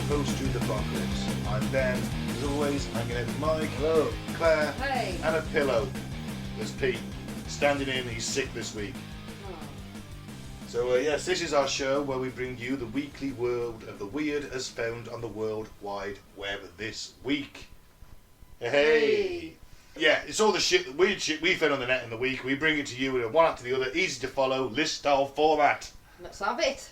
Post to the Apocalypse. I'm Ben, as always, hanging out with Mike, Hello. Claire, Hey. and a pillow. There's Pete, standing in, he's sick this week. Oh. So yes, this is our show where we bring you the weekly world of the weird as found on the World Wide Web this week. Hey! Yeah, it's all the weird shit we found on the net in the week. We bring it to you in a one after the other, easy to follow, list-style format. Let's have it.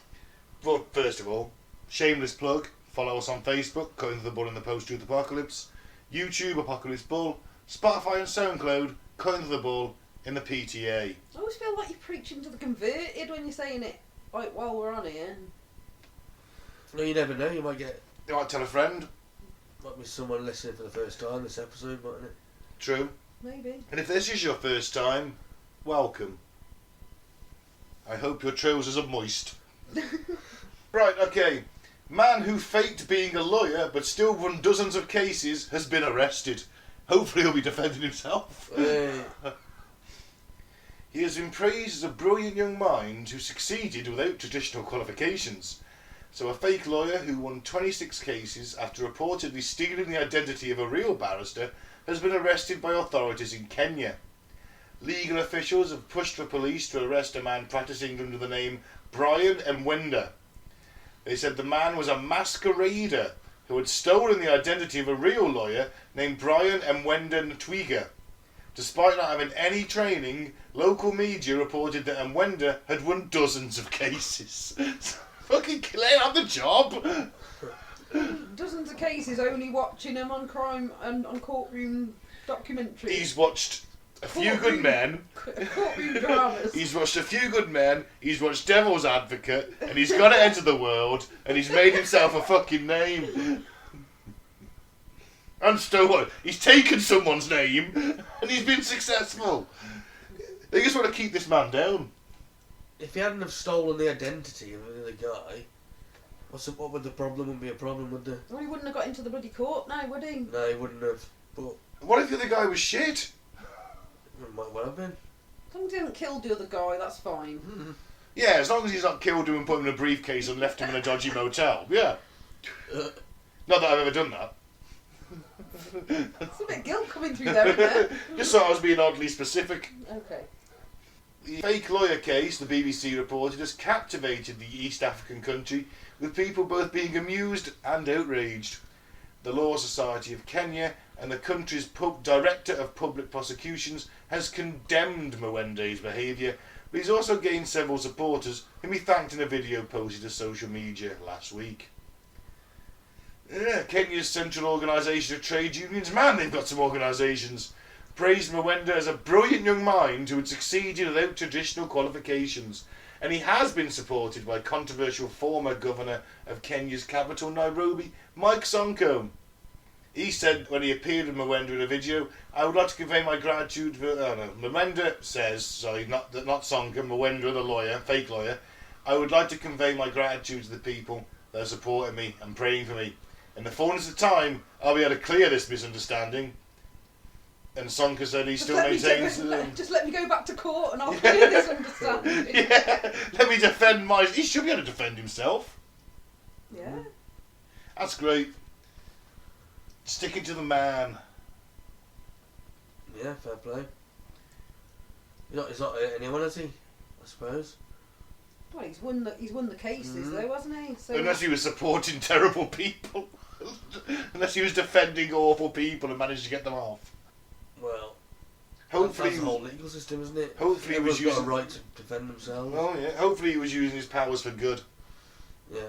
But first of all, shameless plug, follow us on Facebook, Cutting the Bull in the Post-Truth Apocalypse, YouTube, Apocalypse Bull, Spotify and SoundCloud, Cutting the Bull in the PTA. I always feel like you're preaching to the converted when you're saying it, like, while we're on here. No, you never know, you might get... You might tell a friend. Might be someone listening for the first time this episode, mightn't it? True. Maybe. And if this is your first time, welcome. I hope your trousers are moist. Right, okay. Man who faked being a lawyer but still won dozens of cases has been arrested. Hopefully he'll be defending himself. Hey. He has been praised as a brilliant young mind who succeeded without traditional qualifications. So a fake lawyer who won 26 cases after reportedly stealing the identity of a real barrister has been arrested by authorities in Kenya. Legal officials have pushed for police to arrest a man practicing under the name Brian Mwenda. They said the man was a masquerader who had stolen the identity of a real lawyer named Brian Mwenda Ntwiga. Despite not having any training, local media reported that Mwenda had won dozens of cases. Fucking Clair had the job! Dozens of cases only watching them on crime and on courtroom documentaries. He's watched a few good men. Courtroom dramas. He's watched a few good men. He's watched Devil's Advocate, and he's got to enter the world, and he's made himself a fucking name. And still, what? He's taken someone's name, and he's been successful. They just want to keep this man down. If he hadn't have stolen the identity of the guy, what would the problem? Wouldn't be a problem, would there? Well, he wouldn't have got into the bloody court now, would he? No, he wouldn't have. But What if the other guy was shit? it might well have been. As long as he hadn't killed the other guy, that's fine. Yeah, as long as he's not killed him and put him in a briefcase and left him in a dodgy motel. Yeah. Not that I've ever done that. There's a bit of guilt coming through there, isn't there? Just thought I was being oddly specific. Okay. The fake lawyer case, the BBC reported, has captivated the East African country, with people both being amused and outraged. The Law Society of Kenya and the country's Director of Public Prosecutions has condemned Mwenda's behaviour, but he's also gained several supporters, whom he thanked in a video posted to social media last week. Yeah, Kenya's Central Organisation of Trade Unions, man, they've got some organisations, praised Mwenda as a brilliant young mind who had succeeded without traditional qualifications, and he has been supported by controversial former governor of Kenya's capital, Nairobi, Mike Sonko. He said when he appeared with Mwenda in a video, "I would like to convey my gratitude for..." Mwenda says, sorry, not Sonko, Mwenda the lawyer, fake lawyer, "I would like to convey my gratitude to the people that are supporting me and praying for me. In the fullness of time, I'll be able to clear this misunderstanding." And Sonka said he still maintains... Just let me go back to court and I'll clear this understanding. Yeah, let me defend my... He should be able to defend himself. Yeah. That's great. Sticking to the Yeah, fair play. He's not hurt anyone, has he? I suppose. Well, he's won the cases though, hasn't he? So Unless he was supporting terrible people. Unless he was defending awful people and managed to get them off. Well, Hopefully, that's the whole legal system, isn't it? Hopefully he was Everyone's got using... a right to defend themselves. Oh yeah, hopefully he was using his powers for good. Yeah.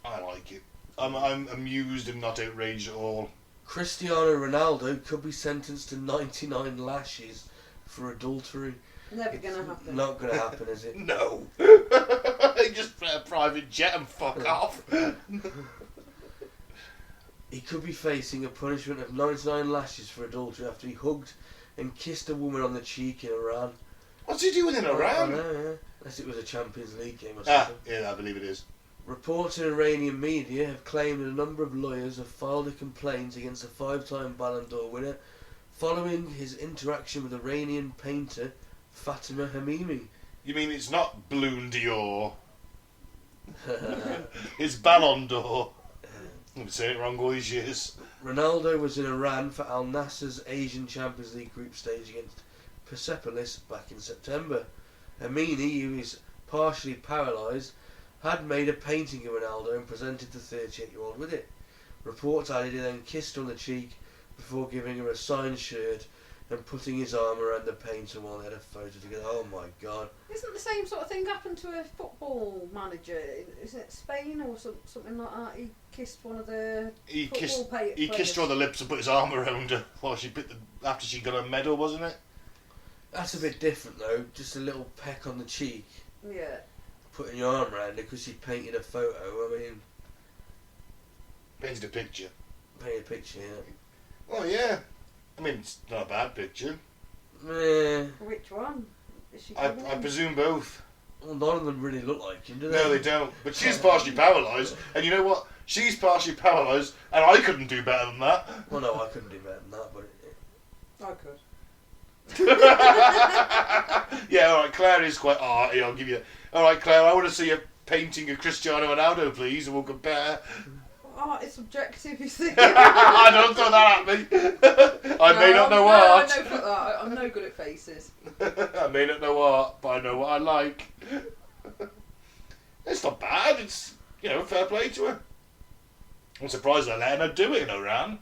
I like it. I'm amused and not outraged at all. Cristiano Ronaldo could be sentenced to 99 lashes for adultery. never gonna happen. Not going to happen, is it? No. Just a private jet and fuck off. He could be facing a punishment of 99 lashes for adultery after he hugged and kissed a woman on the cheek in Iran. What's he doing in I Iran? know, yeah. Unless it was a Champions League game or Ah, something. yeah, I believe it is. Reports in Iranian media have claimed that a number of lawyers have filed a complaint against a 5-time Ballon d'Or winner following his interaction with Iranian painter Fatima Hamimi. You mean it's not Balloon d'Or? It's Ballon d'Or. I've been saying it wrong all these years. Ronaldo was in Iran for Al Nassr's Asian Champions League group stage against Persepolis back in September. Amini, who is partially paralysed, had made a painting of Ronaldo and presented the 38-year-old with it. Reports added he then kissed her on the cheek before giving her a signed shirt and putting his arm around the painter while they had a photo together. Oh my God. Isn't the same sort of thing happened to a football manager? Is it Spain or something like that? He kissed one of the He football players. kissed her on the lips and put his arm around her while after she got a medal, wasn't it? That's a bit different though, just a little peck on the cheek. Yeah. Putting your arm around her because she painted a photo. I mean, Painted a picture. painted a picture, yeah. Oh yeah. I mean, it's not a bad picture. Meh. Which one? Is she I giving him? presume both. Well, none of them really look like him, do they? No, they don't. But she's partially paralysed, and you know what? She's partially paralysed, and I couldn't do better than that. Well, no, I couldn't do better than that, but... I could. Yeah, alright, Claire is quite arty, I'll give you... Alright, Claire, I want to see a painting of Cristiano Ronaldo, please, and we'll compare. Oh, it's subjective, you see. I don't throw that at me. I may not know art. I know for that. I'm no good at faces. I may not know art, but I know what I like. It's not bad, it's, fair play to her. I'm surprised they're letting her do it in Iran.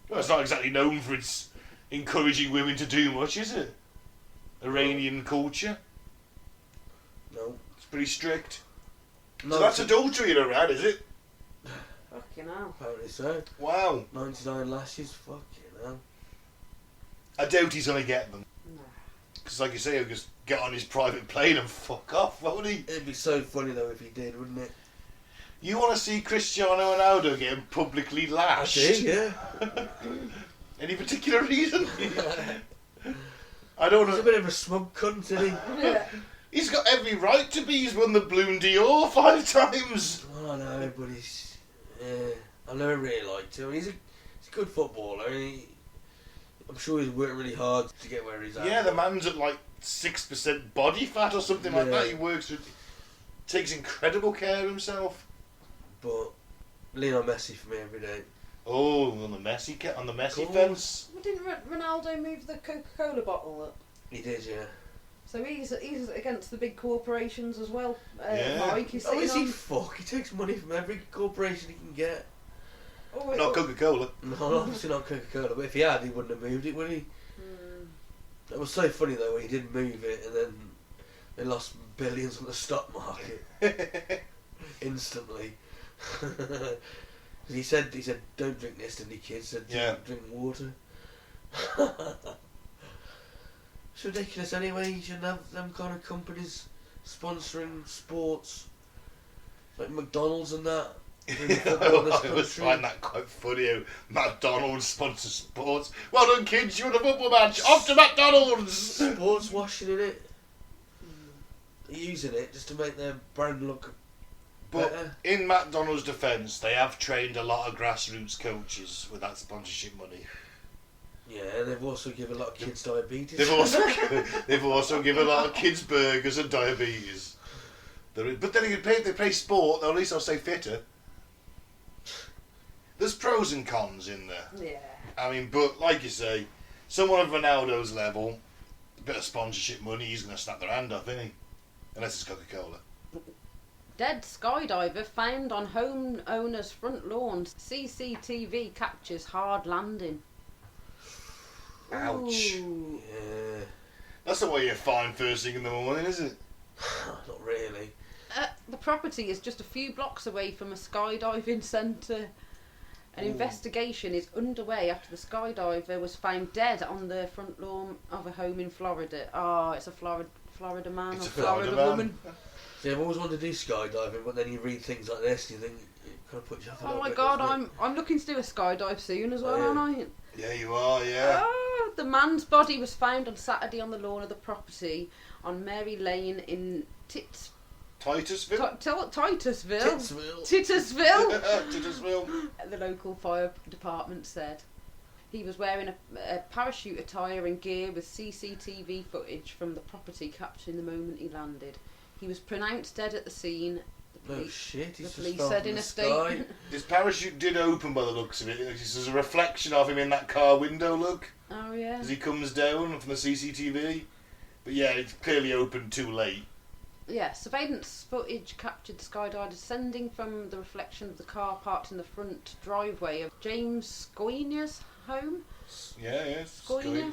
Well, it's not exactly known for its encouraging women to do much, is it? Iranian culture. No. It's pretty strict. No, So that's adultery in Iran, is it? Fucking hell. apparently so. Wow. 99 lashes, fucking hell. I doubt he's going to get them. No. Because like you say, he'll just get on his private plane and fuck off, won't he? It'd be so funny though if he did, wouldn't it? You want to see Cristiano Ronaldo getting publicly lashed? I do, yeah. Any particular reason? I don't He's know. a bit of a smug cunt, isn't he? Yeah. He's got every right to be. He's won the Balloon d'Or 5 times. Well, I know, but he's... I never really liked him. He's a good footballer. I'm sure he's worked really hard to get where he's at. Yeah, the man's at like 6% body fat or something like Yeah. that. He takes incredible care of himself. But Lionel Messi for me every day. Oh, on the Messi Cool. fence. Well, didn't Ronaldo move the Coca-Cola bottle up? He did, yeah. So he's against the big corporations as well. Yeah. Mike, he's Oh, sitting is he on... fuck? He takes money from every corporation he can get. Oh, Not Coca-Cola. No, obviously not Coca-Cola, but if he had, he wouldn't have moved it, would he? It was so funny though when he did move it and then they lost billions on the stock market instantly. He said, don't drink this, didn't he, kids? Said, Yeah. drink water. It's ridiculous anyway. You shouldn't have them kind of companies sponsoring sports like McDonald's and that. Doing football in this I always country. find that quite funny how McDonald's sponsors sports. Well done, kids, you won a football match. Off to McDonald's! Sports washing in it. They're using it just to make their brand look But better. in McDonald's defence, they have trained a lot of grassroots coaches with that sponsorship money. Yeah, and they've also given a lot of kids diabetes. They've also given a lot of kids burgers and diabetes. But then if they play sport, at least they'll stay fitter. There's pros and cons in there. Yeah. I mean, but like you say, someone of Ronaldo's level, a bit of sponsorship money, he's going to snap their hand off, isn't he? Unless it's Coca-Cola. Dead skydiver found on homeowner's front lawn. CCTV captures hard landing. Ouch. Ooh. Yeah, That's the way you find first thing in the morning, is it? not really. The property is just a few blocks away from a skydiving centre. An investigation is underway after the skydiver was found dead on the front lawn of a home in Florida. Oh, it's a Florida man It's or a Florida Florida man. woman. See, I've always wanted to do skydiving, but then you read things like this and you think it kind of puts you off a Oh little my bit, god, doesn't it? I'm looking to do a skydive soon as well, Oh, yeah. aren't I? Yeah, you are, yeah. Ah, the man's body was found on Saturday on the lawn of the property on Mary Lane in Titusville? Titusville. Titsville. Titusville. Titusville. The local fire department said. He was wearing a parachute attire and gear with CCTV footage from the property capturing the moment he landed. He was pronounced dead at the scene No shit, The he's police just said from in the a sky. statement. His parachute did open by the looks of it. There's a reflection of him in that car window, look, Oh yeah. as he comes down from the CCTV. But yeah, it's clearly opened too late. Yeah, surveillance footage captured the skydiver descending from the reflection of the car parked in the front driveway of James Scoyner's home. Yeah. Scoyner?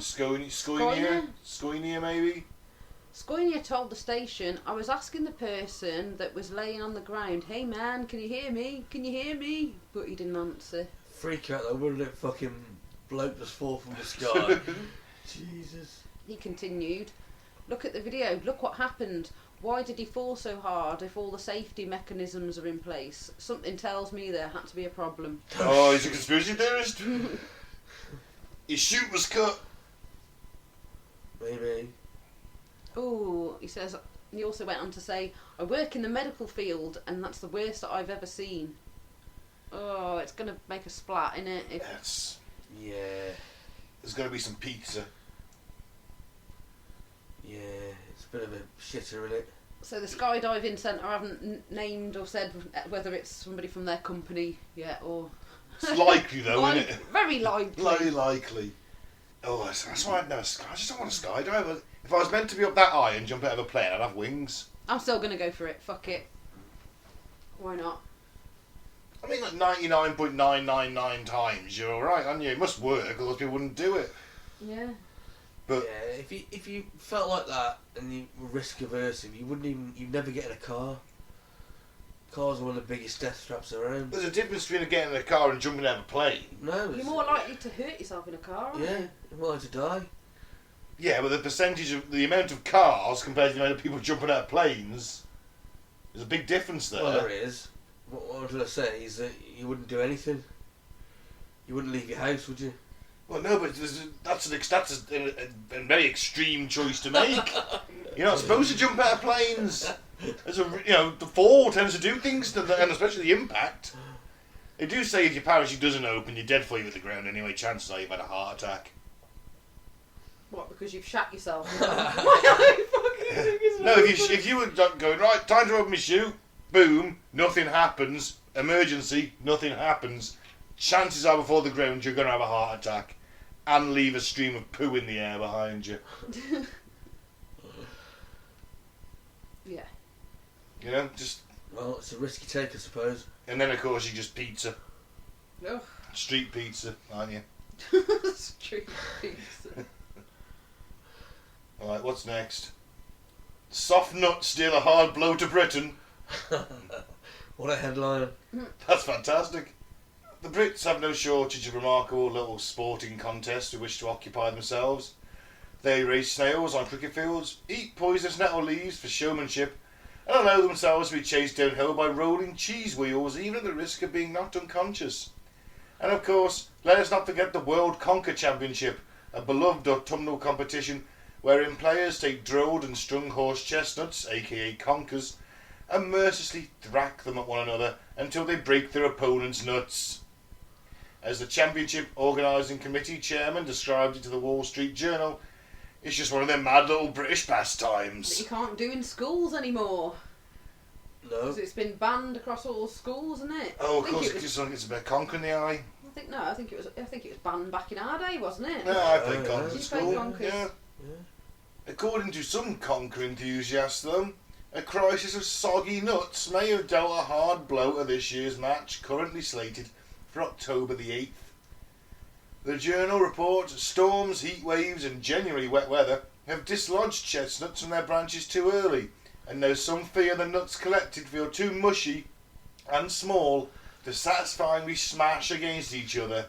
Scoyner, maybe? Scoyner told the station, I was asking the person that was laying on the ground, hey man, can you hear me? Can you hear me? But he didn't answer. Freak out though, wouldn't it? Fucking bloke just fall from the sky. Jesus. He continued, look at the video, look what happened. Why did he fall so hard if all the safety mechanisms are in place? Something tells me there had to be a problem. Oh, he's a conspiracy theorist? His chute was cut. Maybe. Oh, he says, he also went on to say, I work in the medical field and that's the worst that I've ever seen. Oh, it's going to make a splat, innit? Yes. Yeah. There's going to be some pizza. Yeah, it's a bit of a shitter, isn't it? So the skydiving centre haven't named or said whether it's somebody from their company yet or... It's likely though, isn't it? Very likely. Very likely. Oh, that's why I'd never I just don't want to skydive. If I was meant to be up that high and jump out of a plane, I'd have wings. I'm still going to go for it. Fuck it. Why not? I mean, like 99.999 times, you're alright, aren't you? It must work, otherwise people wouldn't do it. Yeah. But yeah, if you felt like that and you were risk averse, you'd never get in a car. Cars are one of the biggest death traps around. there's a difference between getting in a car and jumping out of a plane. No, You're more likely to hurt yourself in a car, aren't yeah, you? you're more likely to die. Yeah, but the percentage of the amount of cars compared to the amount of people jumping out of planes, there's a big difference there. Well, there is. What I was going to say is that you wouldn't do anything. You wouldn't leave your house, would you? Well, no, but that's a very extreme choice to make. You're not supposed to jump out of planes. The fall tends to do things to and especially the impact. They do say if your parachute doesn't open, you're dead before you hit the ground anyway. Chances are you've had a heart attack. What, because you've shat yourself? No, if you were going, right, time to open my chute, boom, nothing happens, emergency, nothing happens, chances are before the ground you're going to have a heart attack and leave a stream of poo in the air behind you. Yeah. You know, just... Well, it's a risk you take, I suppose. And then, of course, you just pizza. No. Street pizza, aren't you? Street pizza. Alright, what's next? Soft nuts deal a hard blow to Britain. What a headline. That's fantastic. The Brits have no shortage of remarkable little sporting contests with which to occupy themselves. They race snails on cricket fields, eat poisonous nettle leaves for showmanship, and allow themselves to be chased downhill by rolling cheese wheels, even at the risk of being knocked unconscious. And of course, let us not forget the World Conker Championship, a beloved autumnal competition wherein players take drilled and strung horse chestnuts, aka conkers, and mercilessly thrack them at one another until they break their opponent's nuts. As the championship organising committee chairman described it to the Wall Street Journal, it's just one of them mad little British pastimes. That you can't do in schools anymore. No. Because it's been banned across all schools, isn't it? Oh, of course, it's a bit of conker in the eye. I think it was banned back in our day, wasn't it? No, I played yeah. conkers You at played school. conkers? Yeah. Yeah. According to some conker enthusiasts, though, a crisis of soggy nuts may have dealt a hard blow to this year's match, currently slated for October the 8th. The journal reports storms, heat waves and genuinely wet weather have dislodged chestnuts from their branches too early, and now some fear the nuts collected feel too mushy and small to satisfyingly smash against each other.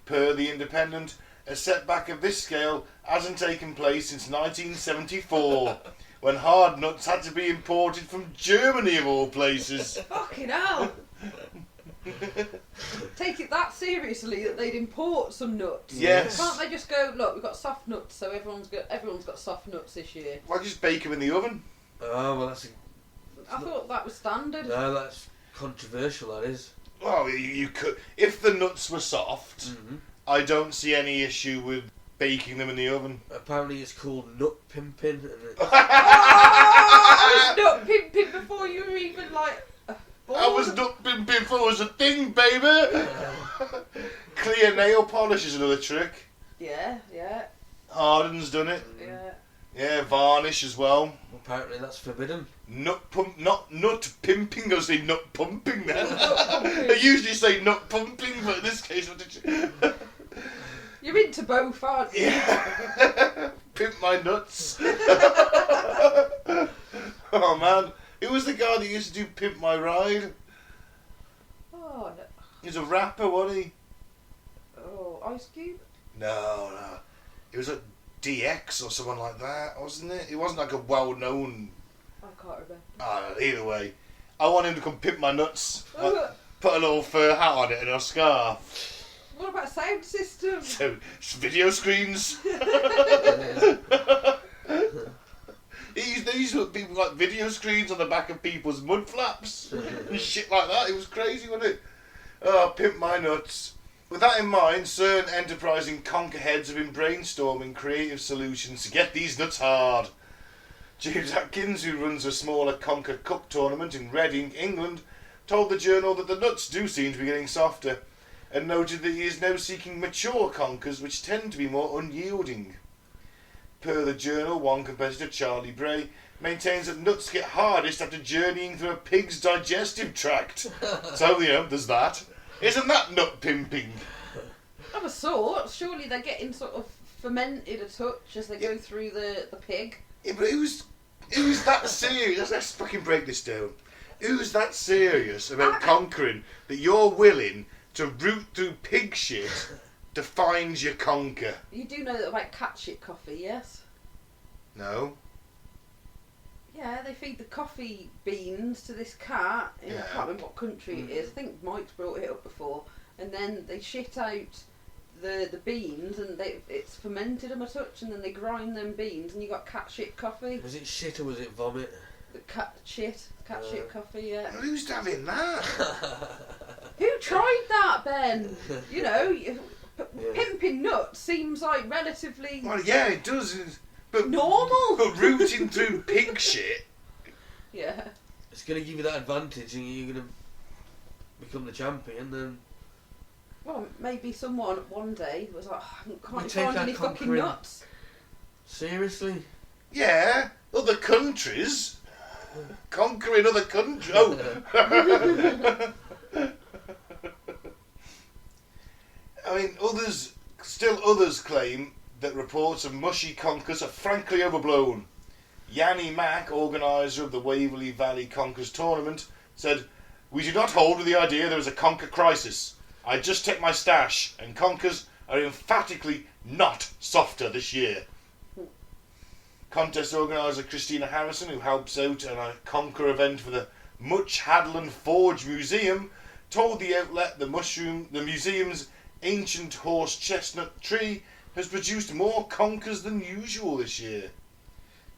Per The Independent, a setback of this scale hasn't taken place since 1974, when hard nuts had to be imported from Germany of all places. Fucking hell! Take it that seriously that they'd import some nuts. Yes. Can't they just go, look, we've got soft nuts, so everyone's got soft nuts this year? Why just bake them in the oven? Oh, well, I thought that was standard. no, that's controversial, that is. Well, you could, if the nuts were soft. Mm-hmm. I don't see any issue with baking them in the oven. Apparently it's called nut pimping. And Oh, I was nut pimping before you were even like board. I was nut pimping before it was a thing, baby. Clear nail polish is another trick. Yeah. Arden's done it. Yeah. Yeah, varnish as well. Apparently that's forbidden. Not pimping. I was saying nut pumping then. I usually say nut pumping, but in this case, what did you? You're into both, aren't you? Yeah. Pimp my nuts. Oh man, who was the guy that used to do Pimp My Ride? Oh, no. He was a rapper, wasn't he? Oh, Ice Cube? No. It was like DX or someone like that, wasn't it? It wasn't like a well-known. I can't remember. Either way, I want him to come pimp my nuts. Put a little fur hat on it and a scarf. What about sound system? So, video screens. They used to put people like video screens on the back of people's mud flaps and shit like that. It was crazy, wasn't it? Oh, pimp my nuts. With that in mind, certain enterprising conker heads have been brainstorming creative solutions to get these nuts hard. James Atkins, who runs a smaller Conker Cup tournament in Reading, England, told the Journal that the nuts do seem to be getting softer, and noted that he is now seeking mature conkers which tend to be more unyielding. Per the Journal, one competitor, Charlie Bray, maintains that nuts get hardest after journeying through a pig's digestive tract. So, there's that. Isn't that nut pimping? Of a sort. Surely they're getting sort of fermented a touch as they go through the pig. Yeah, but who's that serious? Let's fucking break this down. Who's that serious about conquering that you're willing to root through pig shit to find your conker? You do know that about cat shit coffee, yes? No. Yeah, they feed the coffee beans to this cat in I can't remember what country it is. I think Mike's brought it up before. And then they shit out the beans and it's fermented them a touch, and then they grind them beans and you got cat shit coffee. Was it shit or was it vomit? The cat shit coffee, yeah. Well, who's having that? Who tried that, Ben? Pimping nuts seems like relatively Well, yeah, it does. But normal. But rooting through pig shit. Yeah. It's going to give you that advantage and you're going to become the champion then. Well, maybe someone one day was like, I can't take find that any fucking conquering- nuts. Seriously? Yeah, other countries. Conquering other countries. Oh. I mean, others claim that reports of mushy conkers are frankly overblown. Yanni Mack, organiser of the Waverley Valley Conkers tournament, said, "We do not hold with the idea there is a conker crisis. I just checked my stash, and conkers are emphatically not softer this year." Contest organiser Christina Harrison, who helps out at a conker event for the Much Hadland Forge Museum, told the outlet the museum's ancient horse chestnut tree has produced more conkers than usual this year.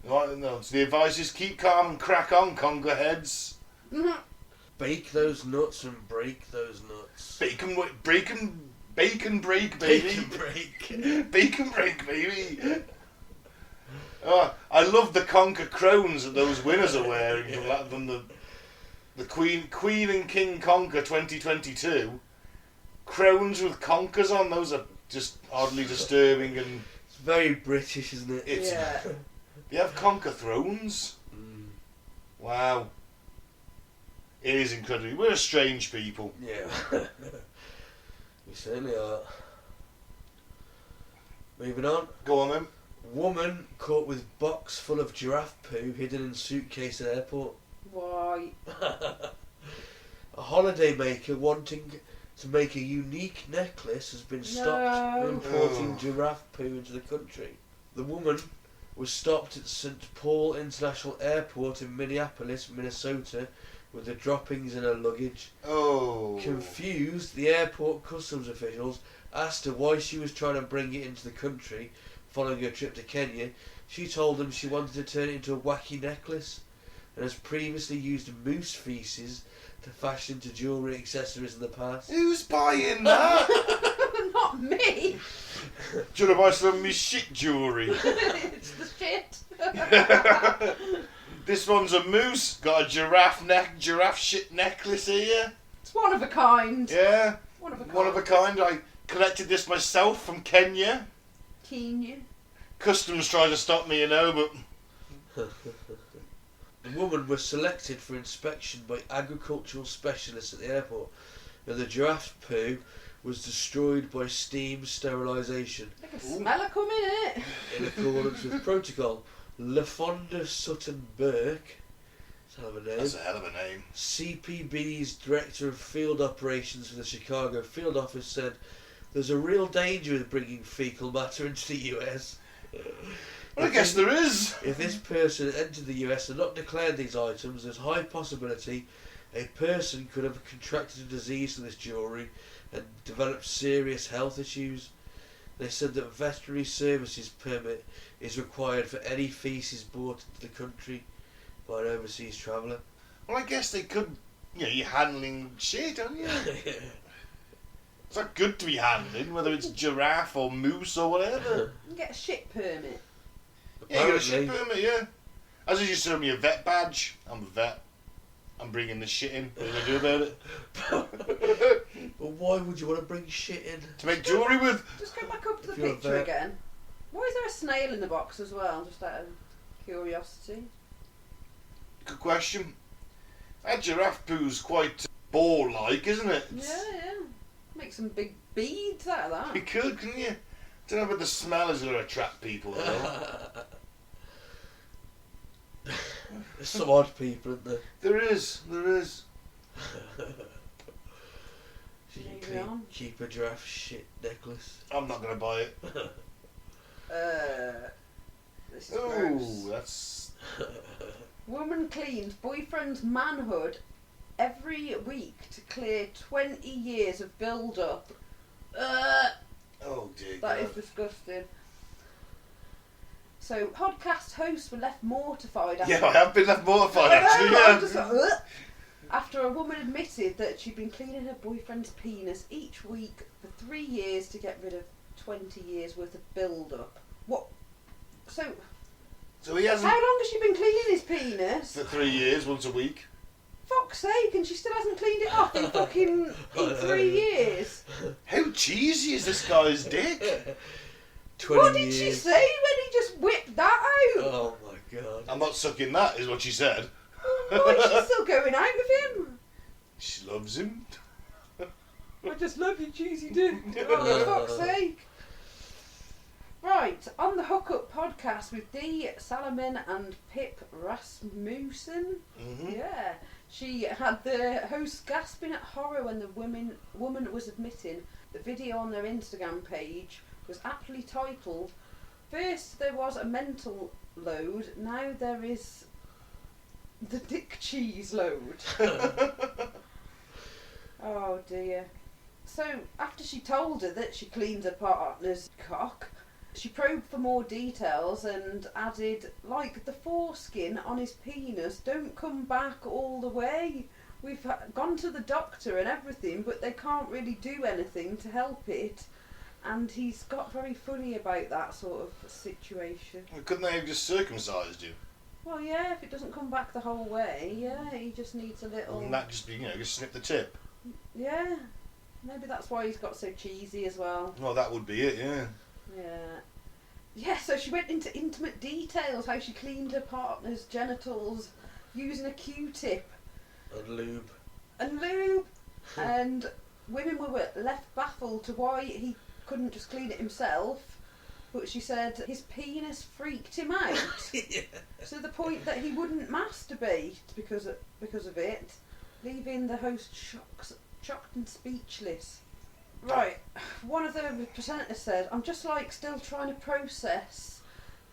So the advice is keep calm and crack on, conker heads. Bake those nuts and break those nuts. Bacon break, baby. Bacon break. Bacon break, baby. Oh, I love the conker crowns that those winners are wearing from the Queen and King Conker 2022. Crowns with conkers on, those are just oddly disturbing, and It's very British, isn't it? Yeah. they have conker thrones. Wow. It is incredible. We're a strange people. Yeah. We certainly are. Moving on. Go on then. Woman caught with box full of giraffe poo hidden in suitcase at airport. Why? A holiday maker wanting to make a unique necklace has been stopped from importing giraffe poo into the country. The woman was stopped at St. Paul International Airport in Minneapolis, Minnesota, with the droppings in her luggage. Oh. Confused, the airport customs officials asked her why she was trying to bring it into the country following her trip to Kenya. She told them she wanted to turn it into a wacky necklace and has previously used moose feces to fashion into jewellery accessories in the past. Who's buying that? Not me. Do you want to buy some of me shit jewellery? It's the shit. This one's a moose. Got a giraffe shit necklace here. It's one of a kind. Yeah. One of a kind. One of a kind. I collected this myself from Kenya. Kenya. Customs tried to stop me, you know, but... The woman was selected for inspection by agricultural specialists at the airport, and the giraffe's poo was destroyed by steam sterilisation. I can smell it coming, innit? In accordance with protocol. LaFonda Sutton Burke, That's a hell of a name. CPB's Director of Field Operations for the Chicago Field Office, said there's a real danger with bringing fecal matter into the US. Well, I guess there is. If this person entered the US and not declared these items, there's high possibility a person could have contracted a disease from this jewellery and developed serious health issues. They said that veterinary services permit is required for any faeces brought into the country by an overseas traveller. Well, I guess they could... You know, you're handling shit, aren't you? It's not good to be handling, whether it's giraffe or moose or whatever. You can get a shit permit. Yeah, you got a shit permit, yeah. As long as you show me a vet badge, I'm a vet. I'm bringing the shit in. What are you going to do about it? But why would you want to bring shit in? To make jewellery with. Just go back up to the If you're a picture vet. again. Why is there a snail in the box as well? Just out of curiosity. Good question. That giraffe poo's quite ball-like, isn't it? Yeah. Make some big beads out of that. You could, couldn't you? Don't know, but the smell is going to attract people, though. There's some odd people in there. There is. Maybe on. Keep a giraffe shit necklace. I'm not going to buy it. This is gross. Ooh, that's... Woman cleans boyfriend's manhood every week to clear 20 years of build-up. Oh, dear That God. is disgusting. So, podcast hosts were left mortified after... Yeah, I have been left mortified, I know, actually, I'm yeah. just like, "Ugh." After a woman admitted that she'd been cleaning her boyfriend's penis each week for 3 years to get rid of 20 years worth of build-up. What? So So he hasn't... how long has she been cleaning his penis? For 3 years, once a week. Fuck's sake, and she still hasn't cleaned it off in fucking 3 years. How cheesy is this guy's dick? 20 What did years. she say when he just whipped that out? Oh my god. I'm not sucking that, is what she said. Why is she still going out with him? She loves him. I just love you, cheesy dick. Oh, for fuck's sake. Right, on the Hookup podcast with Dee Salaman and Pip Rasmussen. Mm-hmm. Yeah. She had the host gasping at horror when the woman was admitting. The video on their Instagram page was aptly titled, "First there was a mental load, now there is the dick cheese load." Oh dear. So, after she told her that she cleaned her partner's cock, she probed for more details and added, like the foreskin on his penis don't come back all the way. We've gone to the doctor and everything, but they can't really do anything to help it. And he's got very funny about that sort of situation. Well, couldn't they have just circumcised you? Well, yeah, if it doesn't come back the whole way, yeah, he just needs a little... Wouldn't that just be, just snip the tip? Yeah, maybe that's why he's got so cheesy as well. Well, that would be it, yeah. Yeah. Yeah, so she went into intimate details, how she cleaned her partner's genitals using a Q-tip. And lube. And women were left baffled to why he couldn't just clean it himself. But she said his penis freaked him out. Yeah. To the point that he wouldn't masturbate because of it, leaving the host shocked and speechless. Right, one of the presenters said, "I'm just like still trying to process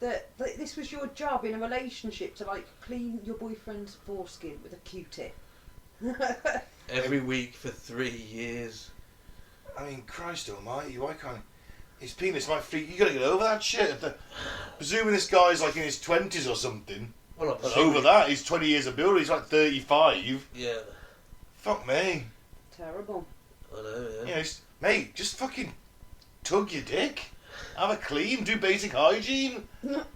that this was your job in a relationship to like clean your boyfriend's foreskin with a Q-tip." Every week for 3 years. I mean, Christ almighty, why can't he? His penis might freak. You gotta get over that shit. Presuming this guy's like in his 20s or something. Well, But over that, he's 20 years of build. He's like 35. Yeah. Fuck me. Terrible. I know, You know, mate, just fucking tug your dick. Have a clean, do basic hygiene.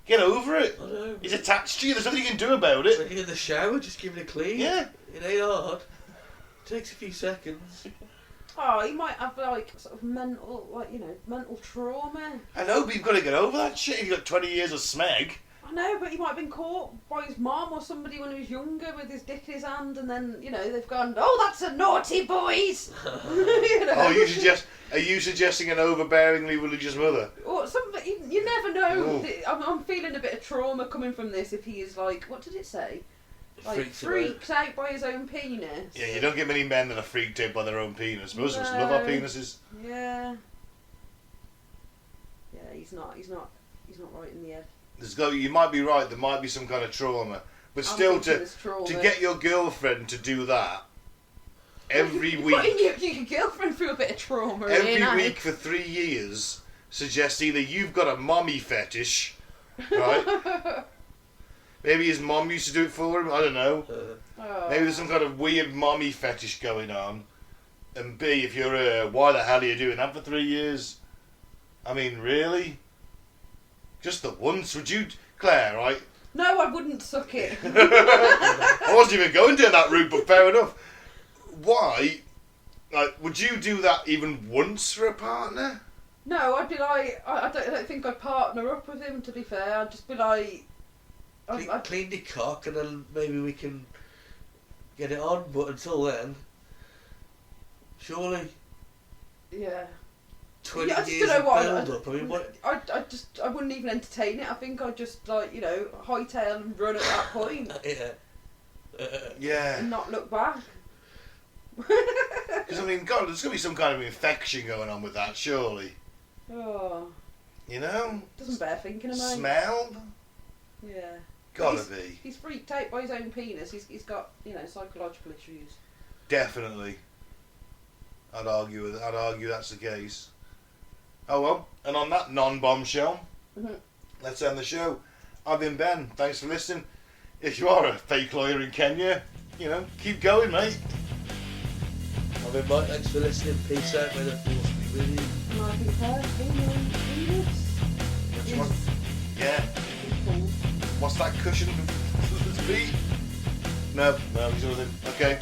Get over it. I know. He's attached to you, there's nothing you can do about it. When you're in the shower, just give it a clean. Yeah. It ain't hard. Takes a few seconds. Oh, he might have like sort of mental, mental trauma. I know, but you've got to get over that shit. You've got 20 years of smeg. I know, but he might have been caught by his mum or somebody when he was younger with his dick in his hand, and then they've gone, "Oh, that's a naughty boys." Oh, are you suggesting an overbearingly religious mother? Or somebody, you never know. Ooh. I'm feeling a bit of trauma coming from this. If he is like, what did it say? Like Freaked out by his own penis. Yeah, you don't get many men that are freaked out by their own penis. Most of us love our penises. Yeah. Yeah, he's not right in the head. You might be right. There might be some kind of trauma, but still, to get your girlfriend to do that every week, putting your girlfriend through a bit of trauma every week for 3 years, suggests either you've got a mommy fetish, right? Maybe his mom used to do it for him. I don't know. Maybe there's some kind of weird mommy fetish going on. And B, if you're her, why the hell are you doing that for 3 years? I mean, really? Just the once, would you, Claire, right? No, I wouldn't suck it. I wasn't even going down that route, but fair enough. Why? Like, would you do that even once for a partner? No, I'd be like, I don't think I'd partner up with him, to be fair. I'd just be like... I'd clean the cock and then maybe we can get it on, but until then, surely... Yeah. 20 I just years don't know of what build-up. I mean, what... I wouldn't even entertain it. I think I'd just hightail and run at that point. Yeah. Yeah. And not look back. Because, I mean, God, there's going to be some kind of infection going on with that, surely. Oh. You know? Doesn't bear thinking of, mate. Smell? Yeah. Gotta be. He's freaked out by his own penis. He's got, psychological issues. Definitely. I'd argue that's the case. Oh well, and on that non-bombshell, let's end the show. I've been Ben. Thanks for listening. If you are a fake lawyer in Kenya, keep going, mate. I've been Mike. Thanks for listening. Peace out. May the force be with you. And I've been penis. Yeah. What's that cushion for the feet? No, he's nothing. Okay.